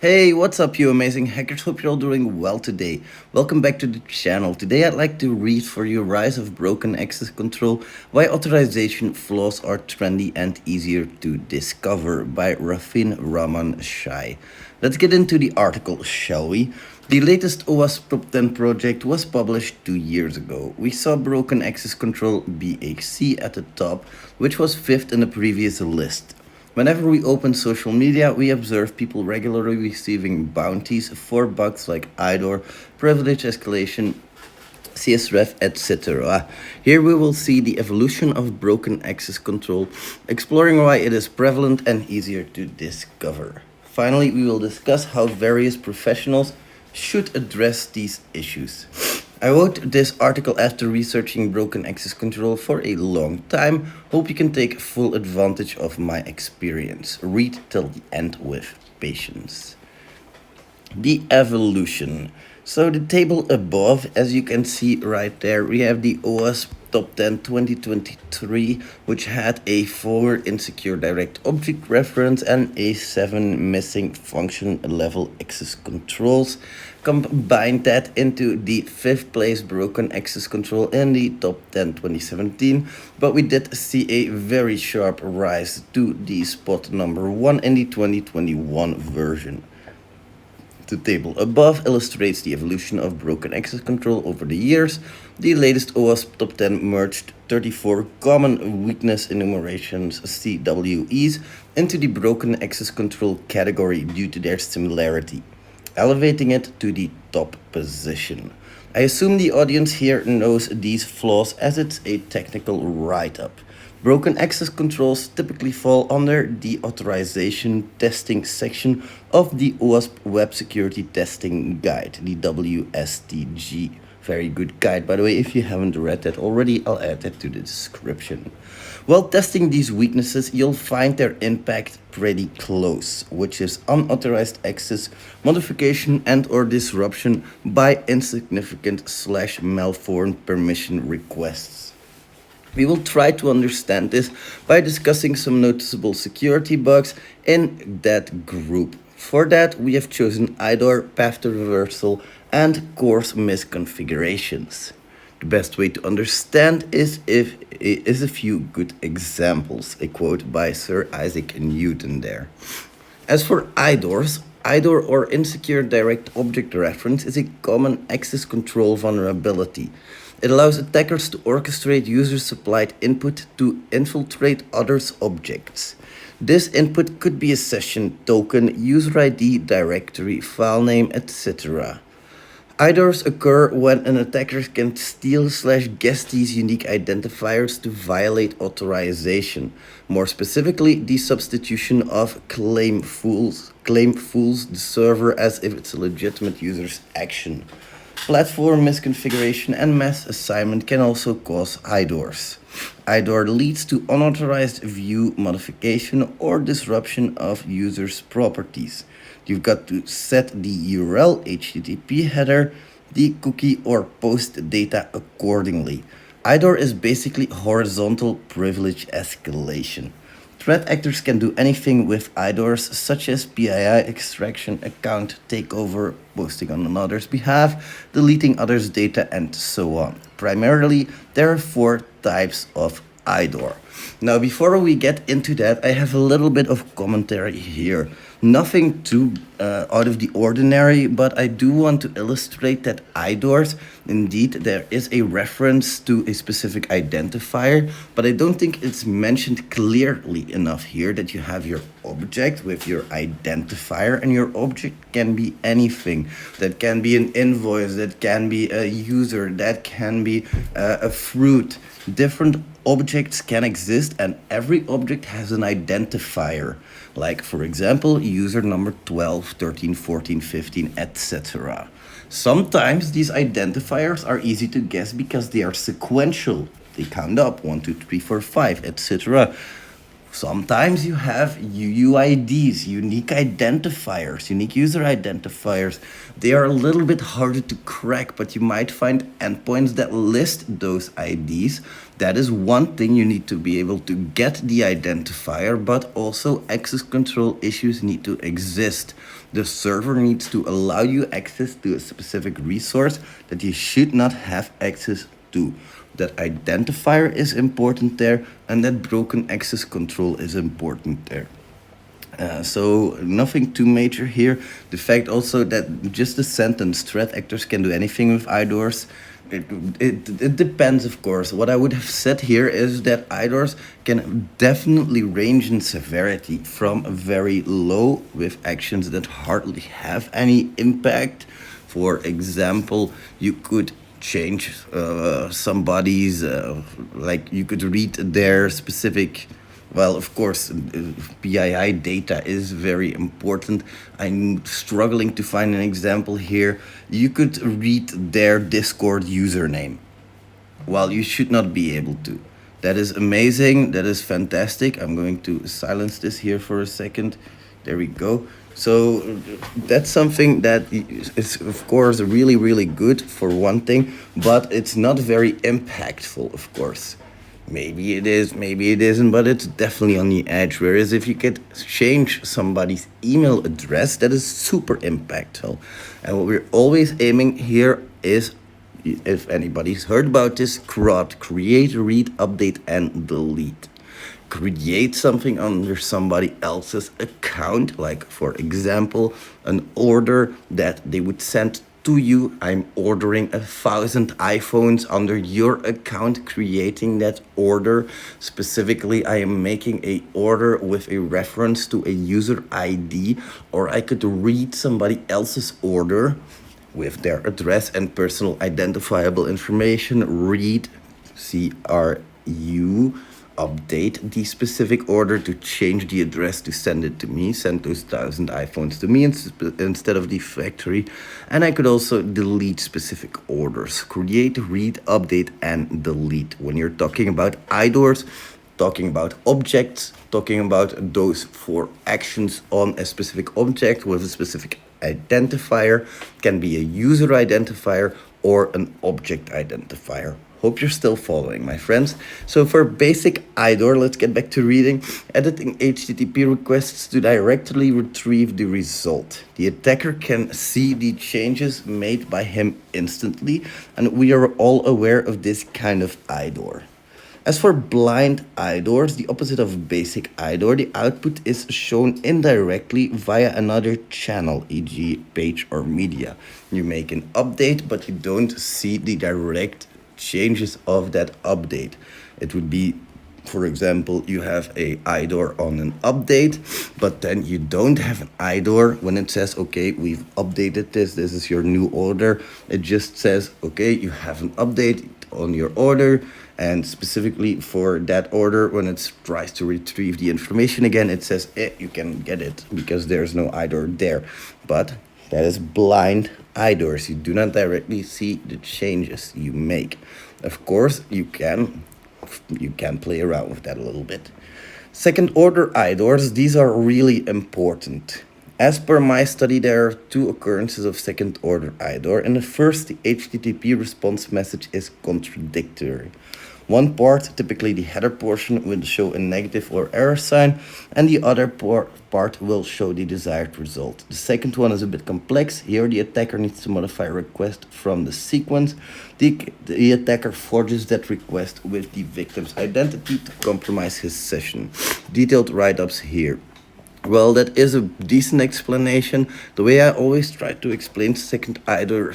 Hey, what's up, you amazing hackers? Hope you're all doing well today. Welcome back to the channel. Today, I'd like to read for you Rise of Broken Access Control, Why Authorization Flaws Are Trendy and Easier to Discover by Rafin Raman Shai. Let's get into the article, shall we? The latest OWASP Top 10 project was published 2 years ago. We saw Broken Access Control BAC at the top, which was fifth in the previous list. Whenever we open social media, we observe people regularly receiving bounties for bugs like IDOR, privilege escalation, CSREF, etc. Here we will see the evolution of broken access control, exploring why it is prevalent and easier to discover. Finally, we will discuss how various professionals should address these issues. I wrote this article after researching broken access control for a long time. Hope you can take full advantage of my experience. Read till the end with patience. The evolution. So the table above, as you can see right there, we have the OWASP Top 10 2023, which had a 4 insecure direct object reference and a 7 missing function level access controls. Combine that into the 5th place broken access control in the Top 10 2017, but we did see a very sharp rise to the spot number 1 in the 2021 version. The table above illustrates the evolution of broken access control over the years. The latest OWASP Top 10 merged 34 common weakness enumerations CWEs into the broken access control category due to their similarity, elevating it to the top position. I assume the audience here knows these flaws as it's a technical write-up. Broken access controls typically fall under the authorization testing section of the OWASP Web Security Testing Guide, the WSTG. Very good guide, by the way. If you haven't read that already, I'll add that to the description. While testing these weaknesses, you'll find their impact pretty close, which is unauthorized access, modification and or disruption by insignificant/malformed permission requests. We will try to understand this by discussing some noticeable security bugs in that group. For that, we have chosen IDOR, path to reversal, and course misconfigurations. The best way to understand is a few good examples, a quote by Sir Isaac Newton there. As for IDORs, IDOR or insecure direct object reference is a common access control vulnerability. It allows attackers to orchestrate user-supplied input to infiltrate others' objects. This input could be a session token, user ID, directory, file name, etc. IDORs occur when an attacker can steal/guess these unique identifiers to violate authorization. More specifically, the substitution of claim fools the server as if it's a legitimate user's action. Platform misconfiguration and mass assignment can also cause IDORs. IDOR leads to unauthorized view modification or disruption of users' properties. You've got to set the URL, HTTP header, the cookie or post data accordingly. IDOR is basically horizontal privilege escalation. Threat actors can do anything with IDORs such as PII extraction, account takeover, posting on another's behalf, deleting others' data, and so on. Primarily, there are 4 types of IDOR. Now, before we get into that, I have a little bit of commentary here. Nothing too out of the ordinary, but I do want to illustrate that IDORs, indeed, there is a reference to a specific identifier, but I don't think it's mentioned clearly enough here that you have your object with your identifier, and your object can be anything. That can be an invoice, that can be a user, that can be a fruit. Different objects can exist, and every object has an identifier. Like, for example, user number 12, 13, 14, 15, etc. Sometimes these identifiers are easy to guess because they are sequential. They count up 1, 2, 3, 4, 5, etc. Sometimes you have UUIDs, unique identifiers, unique user identifiers. They are a little bit harder to crack, but you might find endpoints that list those IDs. That is one thing. You need to be able to get the identifier, but also access control issues need to exist. The server needs to allow you access to a specific resource that you should not have access to. That identifier is important there, and that broken access control is important there. So nothing too major here. The fact also that just the sentence threat actors can do anything with IDORs. It depends, of course. What I would have said here is that IDORs can definitely range in severity from very low with actions that hardly have any impact. For example, you could change somebody's like you could read their specific, well, of course, PII data is very important. I'm struggling to find an example here. You could read their Discord username. Well, you should not be able to. That is amazing. That is fantastic. I'm going to silence this here for a second. There we go. So that's something that is, of course, really, really good for one thing, but it's not very impactful, of course. Maybe it is, maybe it isn't, but it's definitely on the edge. Whereas if you could change somebody's email address, that is super impactful. And what we're always aiming here is, if anybody's heard about this, CRUD, create, read, update, and delete. Create something under somebody else's account, like for example, an order that they would send to you. I'm ordering 1,000 iPhones under your account, creating that order. Specifically, I am making a order with a reference to a user ID, or I could read somebody else's order with their address and personal identifiable information. Read, CRU, update the specific order to change the address to send it to me, send those 1,000 iPhones to me instead of the factory. And I could also delete specific orders, create, read, update, and delete. When you're talking about IDORs, talking about objects, talking about those 4 actions on a specific object with a specific identifier, can be a user identifier or an object identifier. Hope you're still following, my friends. So for basic IDOR, let's get back to reading. Editing HTTP requests to directly retrieve the result. The attacker can see the changes made by him instantly, and we are all aware of this kind of IDOR. As for blind IDORs, the opposite of basic IDOR, the output is shown indirectly via another channel, e.g. page or media. You make an update, but you don't see the direct changes of that update. It would be, for example, you have a IDOR on an update, but then you don't have an IDOR when it says, okay, we've updated this is your new order. It just says, okay, you have an update on your order, and specifically for that order, when it tries to retrieve the information again, it says, you can get it because there's no IDOR there. But that is blind IDORs. You do not directly see the changes you make. Of course, you can play around with that a little bit. Second order IDORs, these are really important. As per my study, there are 2 occurrences of second order IDOR. In the first, the HTTP response message is contradictory. One part, typically the header portion, will show a negative or error sign, and the other part will show the desired result. The second one is a bit complex. Here the attacker needs to modify a request from the sequence. The attacker forges that request with the victim's identity to compromise his session. Detailed write-ups here. Well, that is a decent explanation. The way I always try to explain second order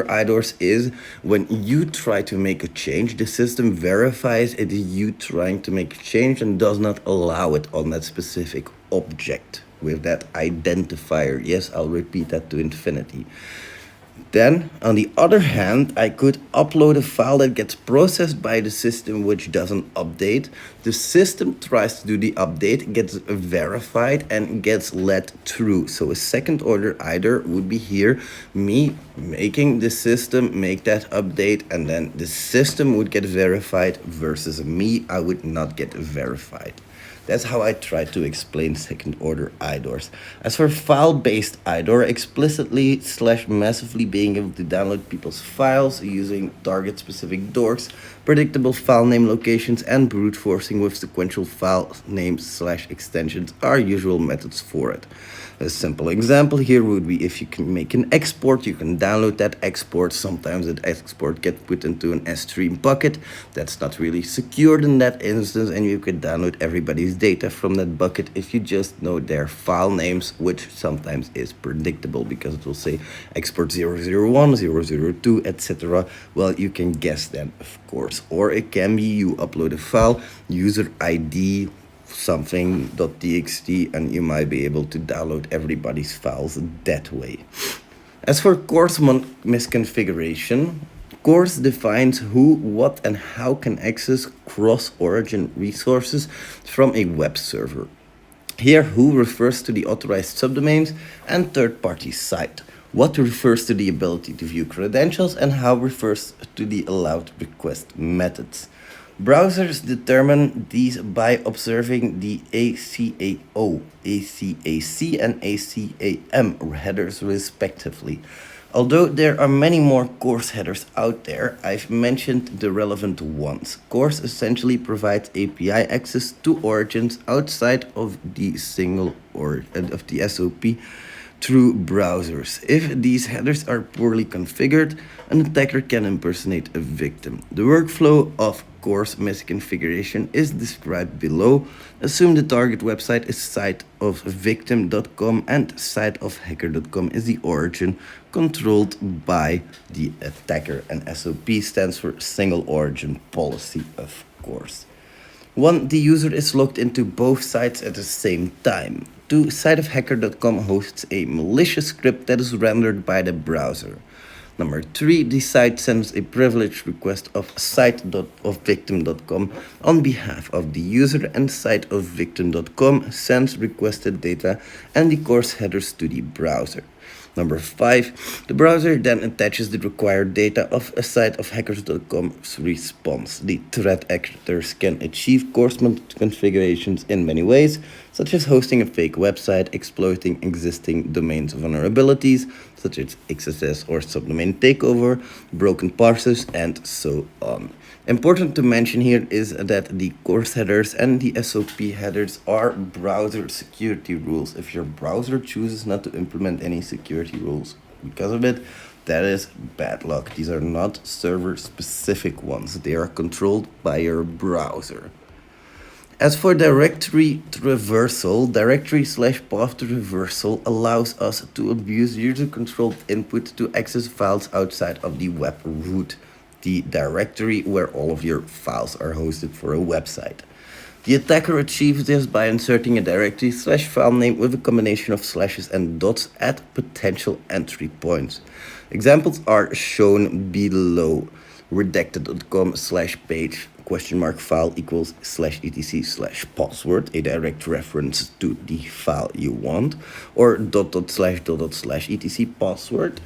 IDORs is when you try to make a change, the system verifies it is you trying to make a change and does not allow it on that specific object with that identifier. Yes, I'll repeat that to infinity. Then, on the other hand, I could upload a file that gets processed by the system which doesn't update. The system tries to do the update, gets verified, and gets let through. So a second order IDOR would be here, me making the system make that update, and then the system would get verified versus me, I would not get verified. That's how I try to explain second order IDORs. As for file-based IDOR, explicitly / massively being able to download people's files using target-specific DORs, predictable file name locations, and brute forcing with sequential file names / extensions are usual methods for it. A simple example here would be if you can make an export, you can download that export. Sometimes that export gets put into an S3 bucket. That's not really secured in that instance, and you can download everybody's data from that bucket if you just know their file names, which sometimes is predictable because it will say export 001, 002, etc. Well, you can guess that, of course. Or it can be you upload a file, user ID, something.txt, and you might be able to download everybody's files that way. As for course misconfiguration, course defines who, what, and how can access cross-origin resources from a web server. Here, who refers to the authorized subdomains and third-party site. What refers to the ability to view credentials, and how refers to the allowed request methods. Browsers determine these by observing the ACAO, ACAC, and ACAM headers respectively. Although there are many more course headers out there, I've mentioned the relevant ones. Course essentially provides API access to origins outside of the of the SOP through browsers. If these headers are poorly configured, an attacker can impersonate a victim. The workflow of course misconfiguration is described below. Assume the target website is siteofvictim.com and siteofhacker.com is the origin controlled by the attacker, and SOP stands for single origin policy, of course. 1. The user is logged into both sites at the same time. 2. Siteofhacker.com hosts a malicious script that is rendered by the browser. Number 3, the site sends a privilege request of site.ofvictim.com on behalf of the user, and siteofvictim.com sends requested data and the course headers to the browser. Number 5, the browser then attaches the required data of a siteofhackers.com's response. The threat actors can achieve course configurations in many ways, such as hosting a fake website, exploiting existing domains vulnerabilities, such as XSS or subdomain takeover, broken parsers, and so on. Important to mention here is that the course headers and the SOP headers are browser security rules. If your browser chooses not to implement any security rules because of it, that is bad luck. These are not server-specific ones. They are controlled by your browser. As for directory traversal, directory/path traversal allows us to abuse user-controlled input to access files outside of the web root, the directory where all of your files are hosted for a website. The attacker achieves this by inserting a directory/file name with a combination of slashes and dots at potential entry points. Examples are shown below. Redacted.com/page file equals /etc/password, a direct reference to the file you want, or /etc password,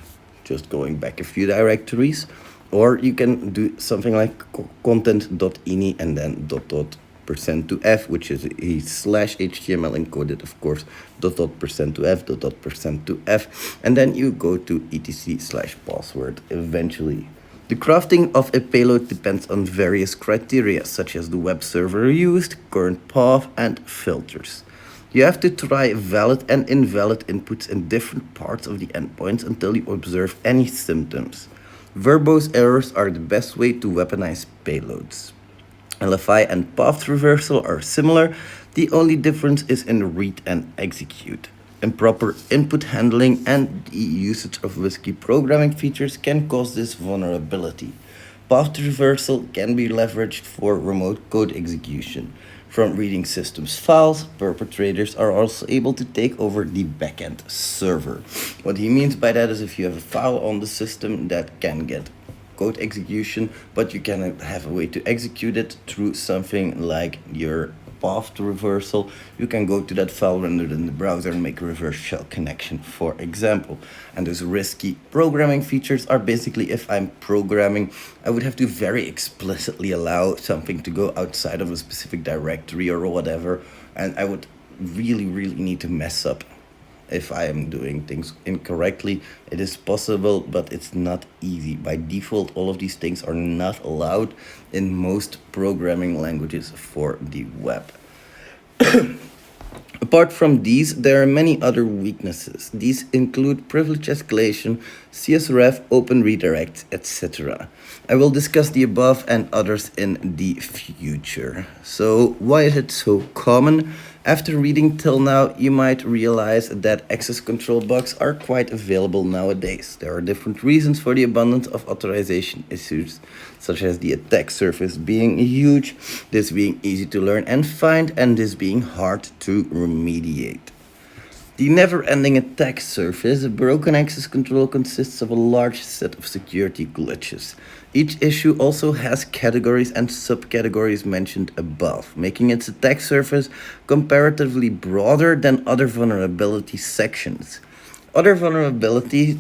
just going back a few directories. Or you can do something like content.ini and then %f, which is a /HTML encoded, of course, %f, %f, and then you go to etc/password eventually. The crafting of a payload depends on various criteria, such as the web server used, current path, and filters. You have to try valid and invalid inputs in different parts of the endpoints until you observe any symptoms. Verbose errors are the best way to weaponize payloads. LFI and path traversal are similar. The only difference is in read and execute. Improper input handling and the usage of risky programming features can cause this vulnerability. Path traversal can be leveraged for remote code execution. From reading systems files, perpetrators are also able to take over the backend server. What he means by that is if you have a file on the system that can get code execution, but you can have a way to execute it through something like your path traversal, you can go to that file rendered in the browser and make a reverse shell connection, for example. And those risky programming features are basically, if I'm programming, I would have to very explicitly allow something to go outside of a specific directory or whatever, and I would really need to mess up if I am doing things incorrectly. It is possible, but it's not easy. By default, all of these things are not allowed in most programming languages for the web. Apart from these, there are many other weaknesses. These include privilege escalation, CSRF, open redirects, etc. I will discuss the above and others in the future. So, why is it so common? After reading till now, you might realize that access control bugs are quite available nowadays. There are different reasons for the abundance of authorization issues, such as the attack surface being huge, this being easy to learn and find, and this being hard to remediate. The never-ending attack surface, broken access control, consists of a large set of security glitches. Each issue also has categories and subcategories mentioned above, making its attack surface comparatively broader than other vulnerability sections. Other vulnerabilities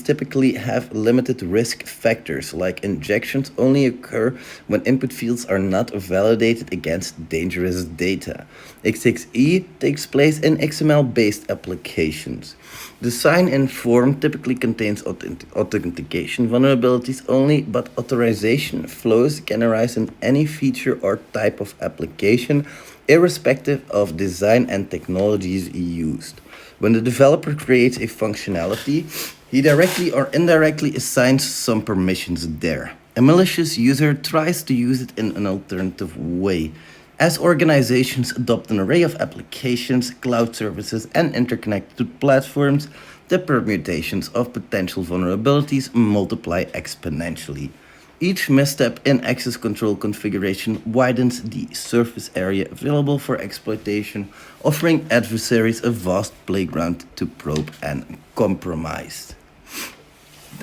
typically have limited risk factors, like injections only occur when input fields are not validated against dangerous data. X6E takes place in XML-based applications. The sign-in form typically contains authentication vulnerabilities only, but authorization flows can arise in any feature or type of application, irrespective of design and technologies used. When the developer creates a functionality, he directly or indirectly assigns some permissions there. A malicious user tries to use it in an alternative way. As organizations adopt an array of applications, cloud services, and interconnected platforms, the permutations of potential vulnerabilities multiply exponentially. Each misstep in access control configuration widens the surface area available for exploitation, offering adversaries a vast playground to probe and compromise.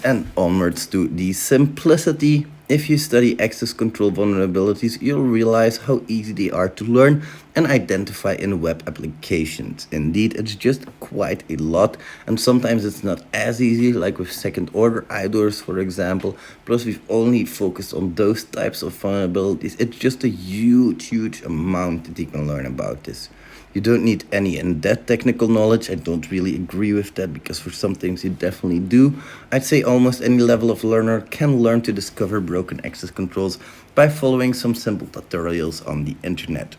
And onwards to the simplicity. If you study access control vulnerabilities, you'll realize how easy they are to learn and identify in web applications. Indeed, it's just quite a lot, and sometimes it's not as easy, like with second order IDORs, for example. Plus, we've only focused on those types of vulnerabilities. It's just a huge amount that you can learn about this. You don't need any in-depth technical knowledge. I don't really agree with that, because for some things you definitely do. I'd say almost any level of learner can learn to discover broken access controls by following some simple tutorials on the internet.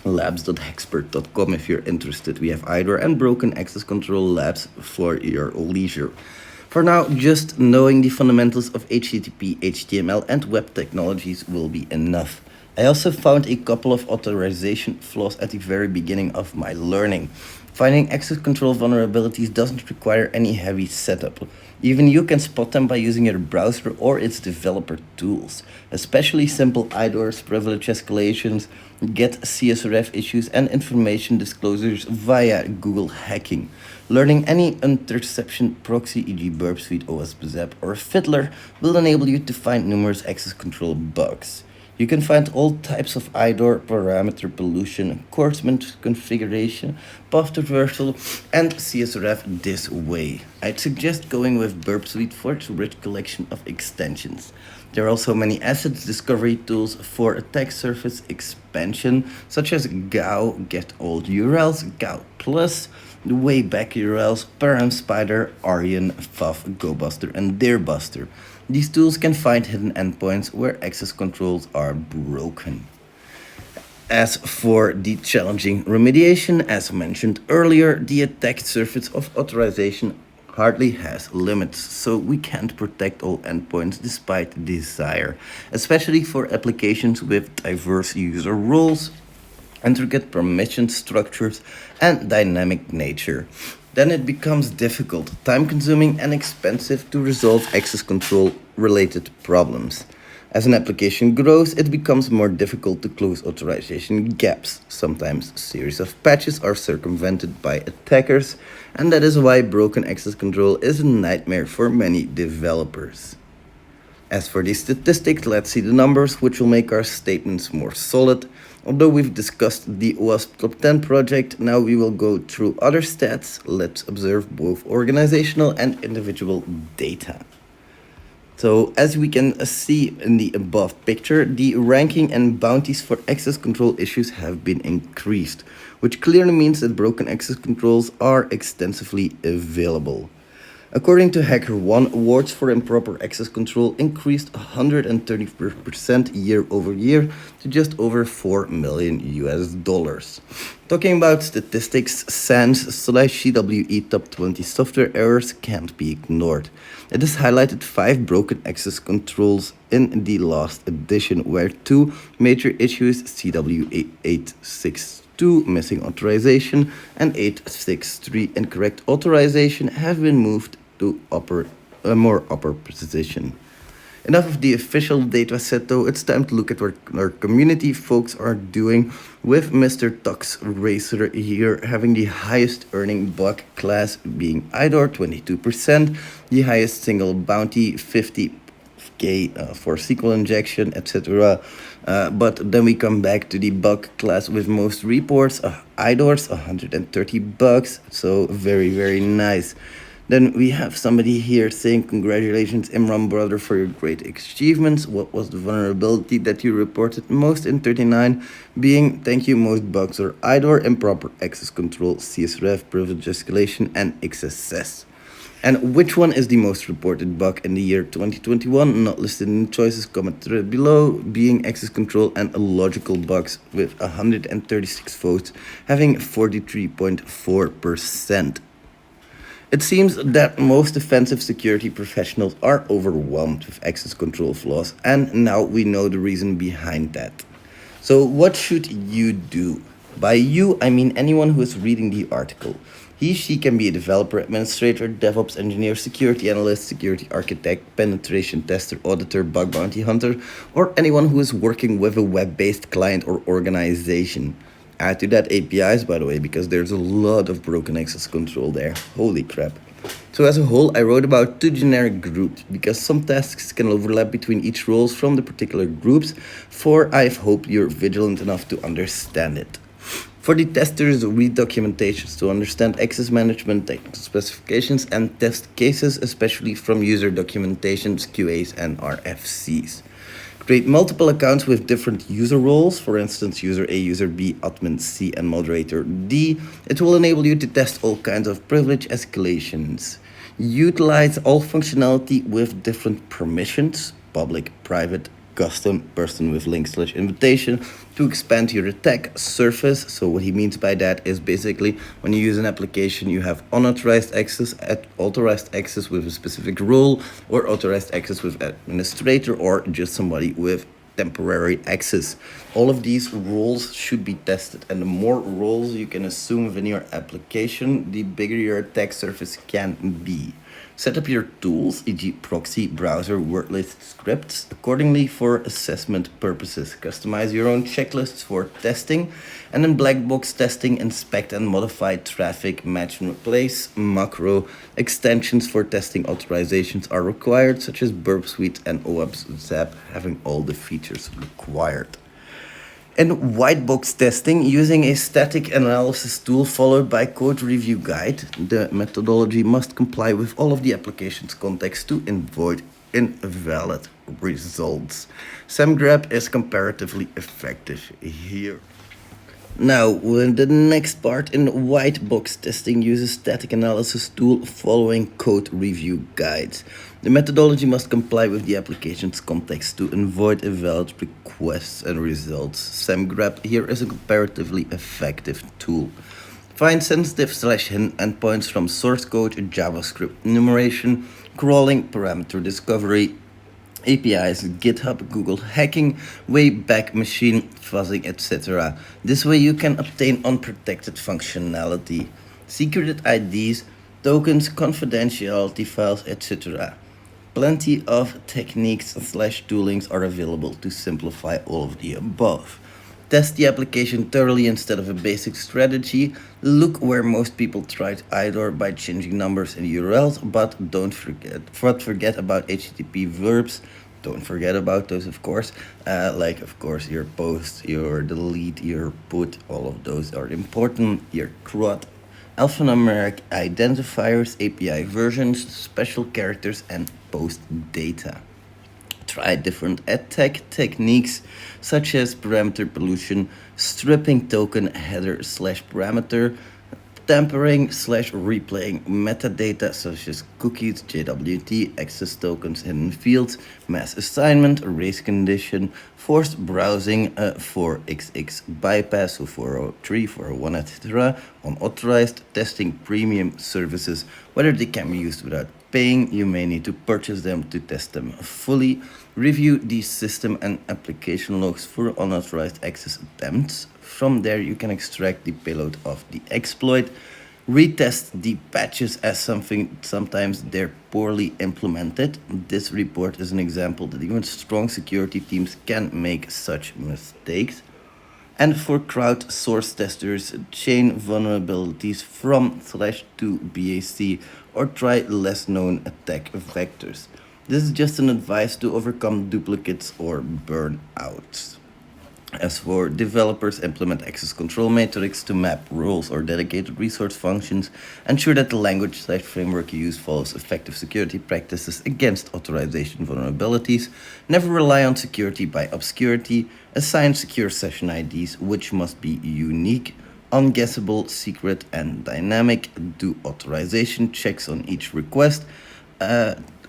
Labs.hexpert.com if you're interested. We have IDOR and broken access control labs for your leisure. For now, just knowing the fundamentals of HTTP, HTML, and web technologies will be enough. I also found a couple of authorization flaws at the very beginning of my learning. Finding access control vulnerabilities doesn't require any heavy setup. Even you can spot them by using your browser or its developer tools. Especially simple IDORs, privilege escalations, get CSRF issues, and information disclosures via Google hacking. Learning any interception proxy, e.g. Burp Suite, OWASP-ZAP, or Fiddler will enable you to find numerous access control bugs. You can find all types of IDOR, parameter pollution, coarse configuration, path traversal, and CSRF this way. I'd suggest going with Burp Suite for its rich collection of extensions. There are also many assets discovery tools for attack surface expansion, such as GAU, Get Old URLs, GAU Plus, the Wayback URLs, Param Spider, Aryan, FUF, GoBuster, and DearBuster. These tools can find hidden endpoints where access controls are broken. As for the challenging remediation, as mentioned earlier, the attack surface of authorization hardly has limits, so we can't protect all endpoints despite desire, especially for applications with diverse user roles, intricate permission structures, and dynamic nature. Then it becomes difficult, time-consuming, and expensive to resolve access control related problems. As an application grows, it becomes more difficult to close authorization gaps. Sometimes a series of patches are circumvented by attackers, and that is why broken access control is a nightmare for many developers. As for the statistics, let's see the numbers, which will make our statements more solid. Although we've discussed the OWASP Top 10 project, now we will go through other stats. Let's observe both organizational and individual data. So as we can see in the above picture, the ranking and bounties for access control issues have been increased, which clearly means that broken access controls are extensively available. According to HackerOne, awards for improper access control increased 130% year over year to just over 4 million US dollars. Talking about statistics, SANS/CWE Top 20 software errors can't be ignored. It has highlighted 5 broken access controls in the last edition, where 2 major issues, CW862 missing authorization and 863 incorrect authorization, have been moved to a more upper position. Enough of the official data set though, it's time to look at what our community folks are doing, with Mr. Tux Racer here having the highest earning bug class being IDOR 22%, the highest single bounty 50k for SQL injection, etc. But then we come back to the bug class with most reports, IDORs 130 bugs, so very nice. Then we have somebody here saying, congratulations Imran brother for your great achievements. What was the vulnerability that you reported most in 39? Being, thank you, most bugs are IDOR, improper access control, CSRF, privilege escalation, and XSS. And which one is the most reported bug in the year 2021? Not listed in the choices, comment below, being access control and logical bugs with 136 votes, having 43.4%. It seems that most offensive security professionals are overwhelmed with access control flaws, and now we know the reason behind that. So what should you do? By you, I mean anyone who is reading the article. She can be a developer, administrator, DevOps engineer, security analyst, security architect, penetration tester, auditor, bug bounty hunter, or anyone who is working with a web-based client or organization. Add to that APIs, by the way, because there's a lot of broken access control there. Holy crap. So as a whole, I wrote about 2 generic groups, because some tasks can overlap between each roles from the particular groups, for I hope you're vigilant enough to understand it. For the testers, read documentations to understand access management, technical specifications, and test cases, especially from user documentations, QAs, and RFCs. Create multiple accounts with different user roles, for instance user A, user B, admin C, and moderator D. It will enable you to test all kinds of privilege escalations. Utilize all functionality with different permissions, public, private, custom, person with link/invitation, to expand your attack surface. So what he means by that is basically when you use an application, you have unauthorized access, authorized access with a specific role, or authorized access with administrator, or just somebody with temporary access. All of these roles should be tested, and the more roles you can assume within your application, the bigger your attack surface can be. Set up your tools, e.g. proxy, browser, word list scripts, accordingly for assessment purposes. Customize your own checklists for testing, and in black box testing, inspect and modify traffic, match and replace, macro. Extensions for testing authorizations are required, such as Burp Suite and OAuth Zap, having all the features required. In white box testing, using a static analysis tool followed by code review guide, the methodology must comply with all of the application's context to avoid invalid results. SEMGRAP is comparatively effective here. Now, the next part in white box testing uses static analysis tool following code review guides. The methodology must comply with the application's context to avoid invalid requests and results. SEMGRAP here is a comparatively effective tool. Find sensitive/hidden endpoints from source code, JavaScript enumeration, crawling, parameter discovery, APIs, GitHub, Google hacking, Wayback Machine, fuzzing, etc. This way you can obtain unprotected functionality, secret IDs, tokens, confidentiality files, etc. Plenty of techniques/toolings are available to simplify all of the above. Test the application thoroughly instead of a basic strategy. Look where most people tried IDOR by changing numbers in URLs, but don't forget about HTTP verbs. Don't forget about those, of course. Like, of course, your post, your delete, your put, all of those are important. Your CRUD, alphanumeric identifiers, API versions, special characters, and post data. Try different attack techniques such as parameter pollution, stripping token header slash parameter, tampering slash replaying metadata such as cookies, JWT, access tokens, hidden fields, mass assignment, race condition, forced browsing, 4xx bypass, so 403, 401, etc., unauthorized, testing premium services, whether they can be used without paying. You may need to purchase them to test them fully. Review the system and application logs for unauthorized access attempts. From there, you can extract the payload of the exploit. Retest the patches as sometimes they're poorly implemented. This report is an example that even strong security teams can make such mistakes. And for crowdsourced testers, chain vulnerabilities from slash to BAC or try less known attack vectors. This is just an advice to overcome duplicates or burnouts. As for developers, implement access control matrix to map roles or dedicated resource functions. Ensure that the language/framework you use follows effective security practices against authorization vulnerabilities. Never rely on security by obscurity. Assign secure session IDs, which must be unique, unguessable, secret, and dynamic. Do authorization checks on each request.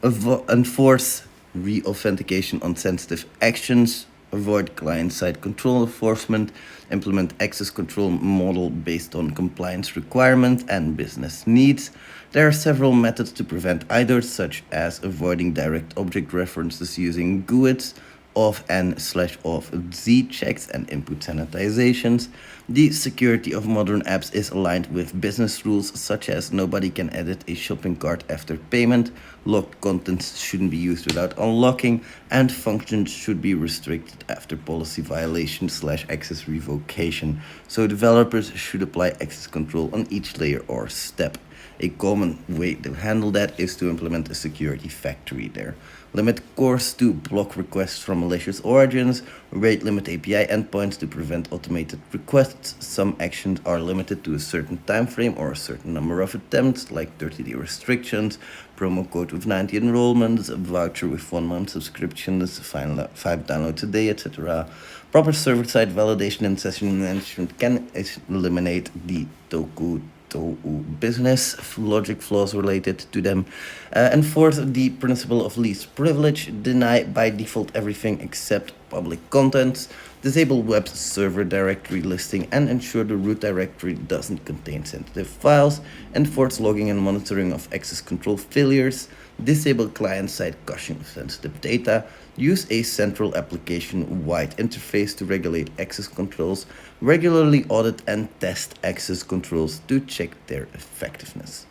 Enforce re-authentication on sensitive actions. Avoid client-side control enforcement, implement access control model based on compliance requirements and business needs. There are several methods to prevent either, such as avoiding direct object references using GUIDs, of n/of z checks and input sanitizations. The security of modern apps is aligned with business rules such as nobody can edit a shopping cart after payment, locked contents shouldn't be used without unlocking, and functions should be restricted after policy violation/access revocation. So developers should apply access control on each layer or step. A common way to handle that is to implement a security factory there. Limit cores to block requests from malicious origins. Rate limit API endpoints to prevent automated requests. Some actions are limited to a certain time frame or a certain number of attempts, like 30-day restrictions, promo code with 90 enrollments, a voucher with 1 month subscriptions, 5 downloads a day, etc. Proper server-side validation and session management can eliminate the toku business logic flaws related to them. Enforce the principle of least privilege. Deny by default everything except public contents. Disable web server directory listing and ensure the root directory doesn't contain sensitive files. Enforce logging and monitoring of access control failures. Disable client-side caching of sensitive data. Use a central application-wide interface to regulate access controls. Regularly audit and test access controls to check their effectiveness.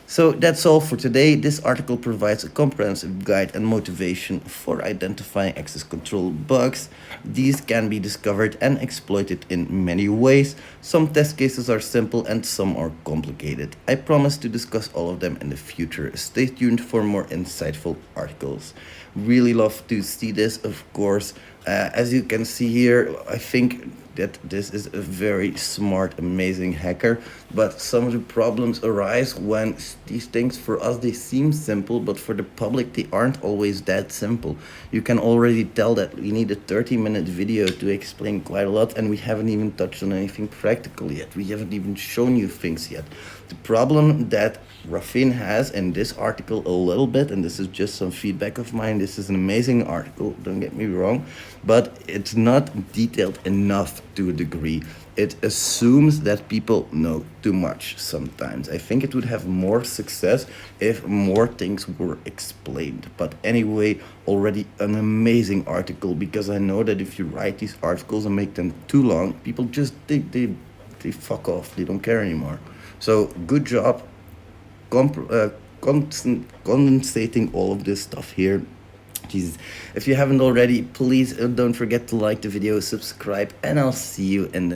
So that's all for today. This article provides a comprehensive guide and motivation for identifying access control bugs. These can be discovered and exploited in many ways. Some test cases are simple and some are complicated. I promise to discuss all of them in the future. Stay tuned for more insightful articles. Really love to see this, of course. As you can see here, I think that this is a very smart, amazing hacker, but some of the problems arise when these things, for us, they seem simple, but for the public, they aren't always that simple. You can already tell that we need a 30-minute video to explain quite a lot, and we haven't even touched on anything practical yet. We haven't even shown you things yet. The problem that Rafin has in this article a little bit, and this is just some feedback of mine, this is an amazing article, don't get me wrong, but it's not detailed enough to a degree. It assumes that people know too much sometimes. I think it would have more success if more things were explained. But anyway, already an amazing article, because I know that if you write these articles and make them too long, people just they fuck off. They don't care anymore. So good job condensating all of this stuff here. Jesus. If you haven't already, please don't forget to like the video, subscribe, and I'll see you in the